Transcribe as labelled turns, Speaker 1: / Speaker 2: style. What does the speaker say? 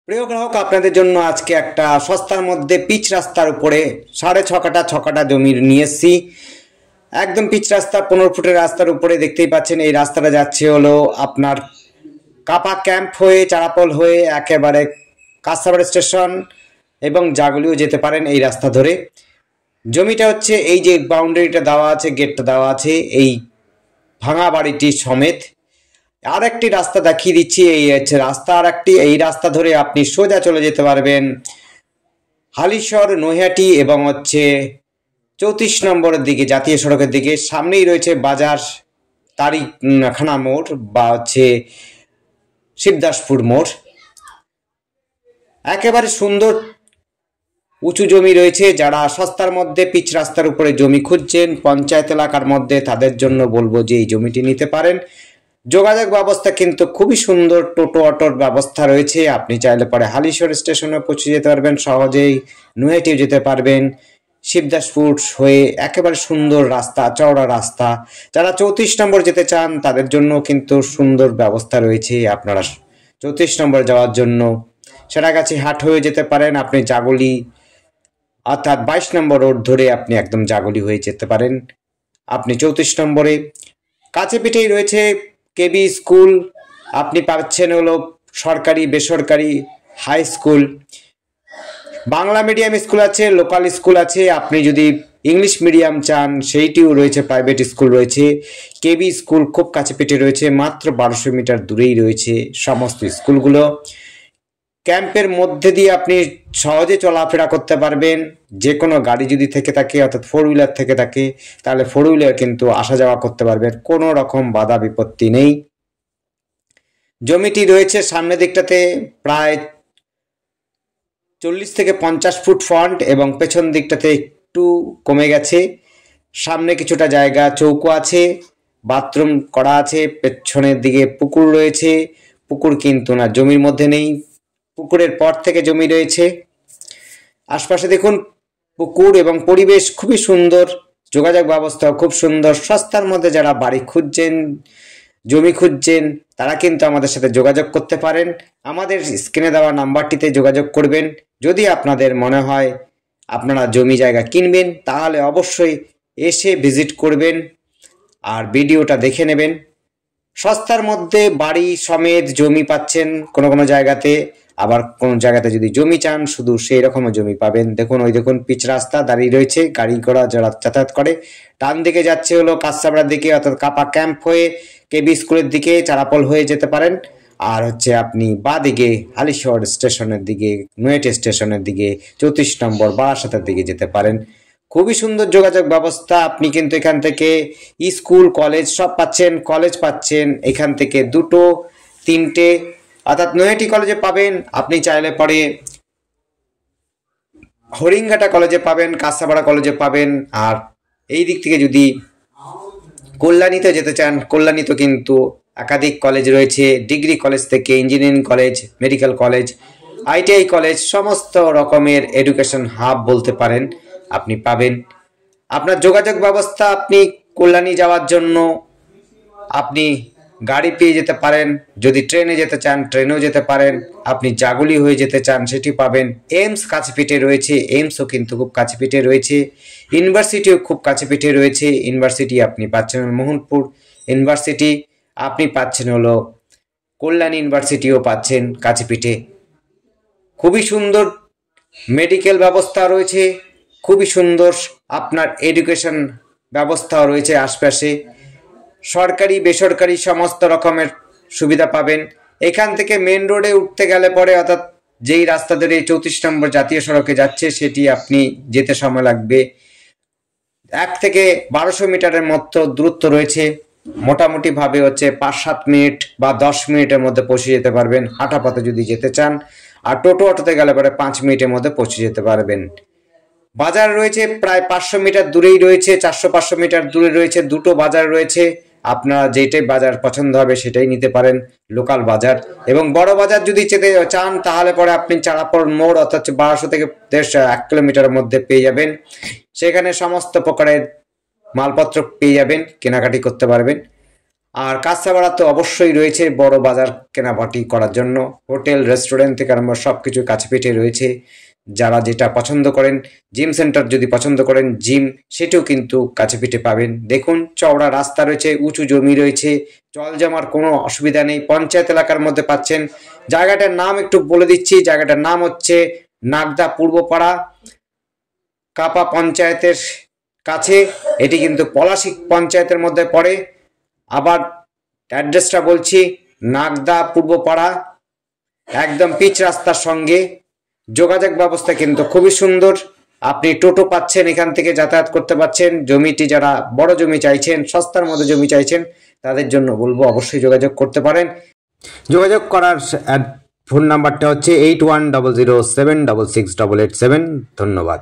Speaker 1: প্রিয় গ্রাহক, আপনাদের জন্য আজকে একটা সস্তার মধ্যে পিচ রাস্তার উপরে 6.5 কাঠা জমি নিয়ে এসেছি। একদম পিচ রাস্তা, 15 ফুটের রাস্তার উপরে দেখতেই পাচ্ছেন। এই রাস্তাটা যাচ্ছে হলো আপনার কাপা ক্যাম্প হয়ে, চারাপল হয়ে একেবারে কাঁসাবাড়ি স্টেশন এবং জাগুলিও যেতে পারেন এই রাস্তা ধরে। জমিটা হচ্ছে এই যে বাউন্ডারিটা দেওয়া আছে, গেটটা দেওয়া আছে এই ভাঙা বাড়িটি সমেত। আর একটি রাস্তা দেখিয়ে দিচ্ছি, এই হচ্ছে রাস্তা। আর একটি এই রাস্তা ধরে আপনি সোজা চলে যেতে পারবেন হালিশহর, নৈহাটি এবং হচ্ছে 34 নম্বরের দিকে, জাতীয় সড়কের দিকে। সামনেই রয়েছে বাজার, তারিখানা মোড় বা হচ্ছে শিবদাসপুর মোড়। একেবারে সুন্দর উঁচু জমি রয়েছে। যারা সস্তার মধ্যে পিচ রাস্তার উপরে জমি খুঁজছেন পঞ্চায়েত এলাকার মধ্যে, তাদের জন্য বলবো যে এই জমিটি নিতে পারেন। যোগাযোগ ব্যবস্থা কিন্তু খুবই সুন্দর, টোটো অটোর ব্যবস্থা রয়েছে। আপনি চাইলে পরে হালিশহর স্টেশনে পৌঁছে যেতে পারবেন, সহজেই নৈহাটিও যেতে পারবেন, শিবদাসপুর হয়ে। একেবারে সুন্দর রাস্তা, চওড়া রাস্তা। যারা 34 নম্বর যেতে চান তাদের জন্য কিন্তু সুন্দর ব্যবস্থা রয়েছে। আপনারা 34 নম্বর যাওয়ার জন্য সেরাগাছি হাট হয়ে যেতে পারেন। আপনি জাগুলি অর্থাৎ 22 নম্বর রোড ধরে আপনি একদম জাগুলি হয়ে যেতে পারেন। আপনি 34 নম্বরে কাছে পিঠেই রয়েছে কেবি স্কুল। আপনি পাচ্ছেন হলো সরকারি বেসরকারি high school, Bangla medium school আছে, লোকাল স্কুল আছে। আপনি যদি ইংলিশ মিডিয়াম চান সেইটিও রয়েছে, প্রাইভেট স্কুল রয়েছে। কেবি স্কুল খুব কাছে পিঠে রয়েছে, মাত্র 1200 মিটার দূরেই রয়েছে সমস্ত স্কুলগুলো। ক্যাম্পের মধ্যে দিয়ে আপনি সহজে চলাফেরা করতে পারবেন। যে কোনো গাড়ি যদি থেকে থাকে, অর্থাৎ 4 হুইলার থেকে থাকে, তাহলে 4 হুইলার কিন্তু আসা যাওয়া করতে পারবেন, কোনো রকম বাধা বিপত্তি নেই। জমিটি রয়েছে সামনের দিকটাতে প্রায় 40 থেকে 50 ফুট ফ্রন্ট এবং পেছন দিকটাতে একটু কমে গেছে। সামনে কিছুটা জায়গা চৌকো আছে, বাথরুম করা আছে। পেছনের দিকে পুকুর রয়েছে। পুকুর কিন্তু না, জমির মধ্যে নেই, পুকুরের পর থেকে জমি রয়েছে। আশপাশে দেখুন পুকুর এবং পরিবেশ খুবই সুন্দর। যোগাযোগ ব্যবস্থা খুব সুন্দর। সস্তার মধ্যে যারা বাড়ি খুঁজছেন, জমি খুঁজছেন, তারা কিন্তু আমাদের সাথে যোগাযোগ করতে পারেন। আমাদের স্ক্রিনে দেওয়া নাম্বারটিতে যোগাযোগ করবেন। যদি আপনাদের মনে হয় আপনারা জমি জায়গা কিনবেন, তাহলে অবশ্যই এসে ভিজিট করবেন আর ভিডিওটা দেখে নেবেন। সস্তার মধ্যে বাড়ি সমেত জমি পাচ্ছেন কোনো কোনো জায়গাতে, আবার কোনো জায়গাতে যদি জমি চান শুধু সেই রকমও জমি পাবেন। দেখুন, ওই দেখুন পিচ রাস্তা দাঁড়িয়ে রয়েছে, গাড়ি ঘোড়া যারা যাতায়াত করে। ডান দিকে যাচ্ছে হলো কাঁসাবড়ার দিকে, অর্থাৎ কাপা ক্যাম্প হয়ে কেবি স্কুলের দিকে, চারাপল হয়ে যেতে পারেন। আর হচ্ছে আপনি বা দিকে হালিশহর স্টেশনের দিকে, নৈহাটি স্টেশনের দিকে, 34 নম্বর বারাসাতের দিকে যেতে পারেন। খুবই সুন্দর যোগাযোগ ব্যবস্থা। আপনি কিন্তু এখান থেকে স্কুল কলেজ সব পাচ্ছেন। কলেজ পাচ্ছেন এখান থেকে 2, 3টে, অর্থাৎ নৈহাটি কলেজে পাবেন। আপনি চাইলে পরে হরিঙ্গাটা কলেজে পাবেন, কাঁসাপাড়া কলেজে পাবেন। আর এই দিক থেকে যদি কল্যাণীতে যেতে চান, কল্যাণীতে কিন্তু একাধিক কলেজ রয়েছে। ডিগ্রি কলেজ থেকে engineering college, medical college, ITI college, সমস্ত রকমের এডুকেশন হাব বলতে পারেন আপনি পাবেন। আপনার যোগাযোগ ব্যবস্থা, আপনি কল্যাণী যাওয়ার জন্য আপনি গাড়ি পেয়ে যেতে পারেন। যদি ট্রেনে যেতে চান ট্রেনেও যেতে পারেন। আপনি জাগুলি হয়ে যেতে চান সেটি পাবেন। এইমস কাছে পিঠে রয়েছে, এইমসও কিন্তু খুব কাছে পিঠে রয়েছে। ইউনিভার্সিটিও খুব কাছে পিঠে রয়েছে। ইউনিভার্সিটি আপনি পাচ্ছেন মোহনপুর ইউনিভার্সিটি, আপনি পাচ্ছেন হলো কল্যাণী ইউনিভার্সিটিও পাচ্ছেন কাছে পিঠে। খুবই সুন্দর মেডিকেল ব্যবস্থা রয়েছে, খুবই সুন্দর আপনার এডুকেশন ব্যবস্থাও রয়েছে আশপাশে। সরকারি বেসরকারি সমস্ত রকমের সুবিধা পাবেন। এখান থেকে মেন রোডে উঠতে গেলে পরে, অর্থাৎ যেই রাস্তা ধরে 34 নম্বর জাতীয় সড়কে যাচ্ছে, সেটি আপনি যেতে সময় লাগবে 1 থেকে 1200 মিটারের মতো দূরত্ব রয়েছে। মোটামুটি ভাবে হচ্ছে 5-7 মিনিট বা 10 মিনিটের মধ্যে পৌঁছে যেতে পারবেন হাঁটা পথে যদি যেতে চান। আর টোটো অটোতে গেলে পরে 5 মিনিটের মধ্যে পৌঁছে যেতে পারবেন। বাজার রয়েছে প্রায় 500 মিটার দূরেই রয়েছে, 400-500 মিটার দূরে রয়েছে 2টো বাজার রয়েছে। আপনারা যেটাই বাজার পছন্দ হবে সেটাই নিতে পারেন, লোকাল বাজার। এবং বড় বাজার যদি যেতে চান তাহলে পরে আপনি চারাপল মোড়, অর্থাৎ 1200 থেকে 1 কিলোমিটারের মধ্যে পেয়ে যাবেন। সেখানে সমস্ত প্রকারের মালপত্র পেয়ে যাবেন, কেনাকাটি করতে পারবেন। আর কাঁচাপাড়া তো অবশ্যই রয়েছে বড় বাজার কেনাকাটি করার জন্য, হোটেল রেস্টুরেন্ট থেকে আরম্ভ সব কিছু কাছে পিঠে রয়েছে। যারা যেটা পছন্দ করেন, জিম সেন্টার যদি পছন্দ করেন, জিম সেটাও কিন্তু কাছে পিঠে পাবেন। দেখুন চওড়া রাস্তা রয়েছে, উঁচু জমি রয়েছে, জল জমার কোনো অসুবিধা নেই, পঞ্চায়েত এলাকার মধ্যে পাচ্ছেন। জায়গাটার নাম একটু বলে দিচ্ছি, জায়গাটার নাম হচ্ছে নাগদা পূর্বপাড়া, কাপা পঞ্চায়েতের কাছে। এটি কিন্তু পলাশী পঞ্চায়েতের মধ্যে পড়ে। আবার অ্যাড্রেসটা বলছি, নাগদা পূর্বপাড়া, একদম পিচ রাস্তার সঙ্গে। যোগাযোগ ব্যবস্থা কিন্তু খুবই সুন্দর, আপনি টোটো পাচ্ছেন, এখান থেকে যাতায়াত করতে পারছেন। জমিটি যারা বড় জমি চাইছেন, সস্তার মধ্যে জমি চাইছেন, তাদের জন্য বলবো অবশ্যই যোগাযোগ করতে পারেন। যোগাযোগ করার ফোন নাম্বারটা হচ্ছে 8100766887। ধন্যবাদ।